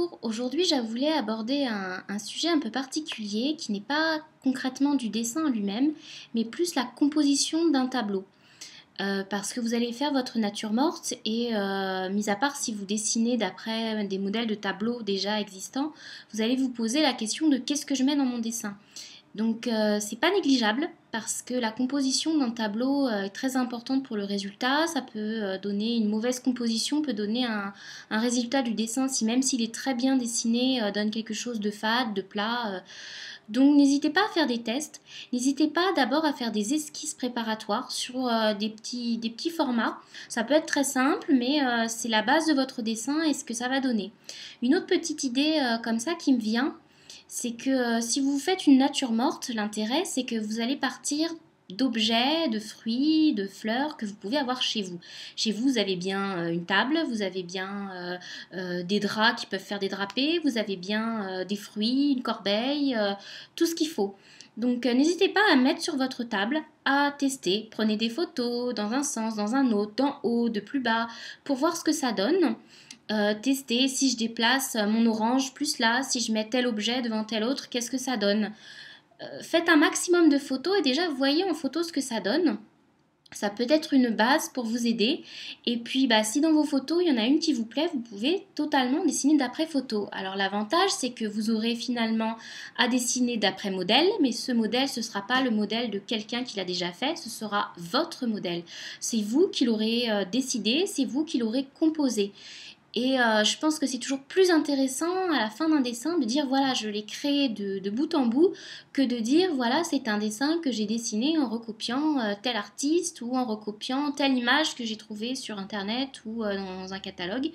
Bonjour, aujourd'hui je voulais aborder un sujet un peu particulier qui n'est pas concrètement du dessin en lui-même, mais plus la composition d'un tableau. Parce que vous allez faire votre nature morte et mis à part si vous dessinez d'après des modèles de tableaux déjà existants, vous allez vous poser la question de qu'est-ce que je mets dans mon dessin. Donc c'est pas négligeable parce que la composition d'un tableau est très importante pour le résultat. Ça peut donner une mauvaise composition, peut donner un résultat du dessin si même s'il est très bien dessiné, donne quelque chose de fade, de plat. Donc n'hésitez pas à faire des tests. N'hésitez pas d'abord à faire des esquisses préparatoires sur des petits formats. Ça peut être très simple, mais c'est la base de votre dessin et ce que ça va donner. Une autre petite idée comme ça qui me vient, c'est que si vous faites une nature morte, l'intérêt c'est que vous allez partir d'objets, de fruits, de fleurs que vous pouvez avoir chez vous. Chez vous, vous avez bien une table, vous avez bien des draps qui peuvent faire des drapés, vous avez bien des fruits, une corbeille, tout ce qu'il faut. Donc n'hésitez pas à mettre sur votre table, à tester. Prenez des photos dans un sens, dans un autre, d'en haut, de plus bas, pour voir ce que ça donne. Tester si je déplace mon orange plus là, si je mets tel objet devant tel autre, qu'est-ce que ça donne. Faites un maximum de photos et déjà voyez en photo ce que ça donne. Ça peut être une base pour vous aider. Et puis, si dans vos photos, il y en a une qui vous plaît, vous pouvez totalement dessiner d'après photo. Alors, l'avantage, c'est que vous aurez finalement à dessiner d'après modèle, mais ce modèle, ce ne sera pas le modèle de quelqu'un qui l'a déjà fait, ce sera votre modèle. C'est vous qui l'aurez décidé, c'est vous qui l'aurez composé. Et je pense que c'est toujours plus intéressant à la fin d'un dessin de dire voilà, je l'ai créé de bout en bout que de dire voilà, c'est un dessin que j'ai dessiné en recopiant tel artiste ou en recopiant telle image que j'ai trouvée sur internet ou dans un catalogue.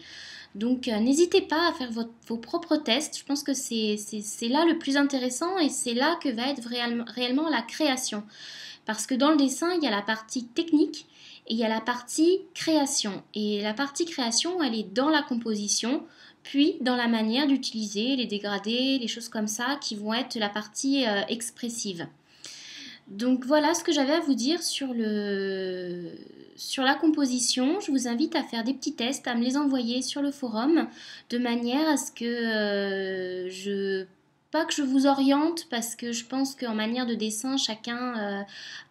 Donc n'hésitez pas à faire vos propres tests. Je pense que c'est là le plus intéressant et c'est là que va être réellement la création. Parce que dans le dessin, il y a la partie technique et il y a la partie création. Et la partie création, elle est dans la composition, puis dans la manière d'utiliser les dégradés, les choses comme ça, qui vont être la partie expressive. Donc voilà ce que j'avais à vous dire sur la composition. Je vous invite à faire des petits tests, à me les envoyer sur le forum, de manière à ce que pas que je vous oriente, parce que je pense qu'en manière de dessin, chacun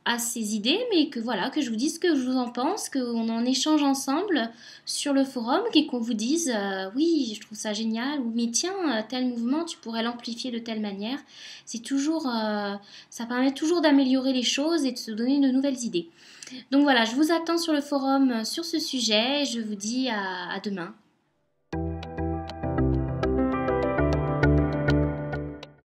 a ses idées, mais que voilà, que je vous dise ce que je vous en pense, qu'on en échange ensemble sur le forum, et qu'on vous dise oui, je trouve ça génial, ou mais tiens, tel mouvement, tu pourrais l'amplifier de telle manière. C'est toujours, ça permet toujours d'améliorer les choses et de se donner de nouvelles idées. Donc voilà, je vous attends sur le forum sur ce sujet, et je vous dis à demain.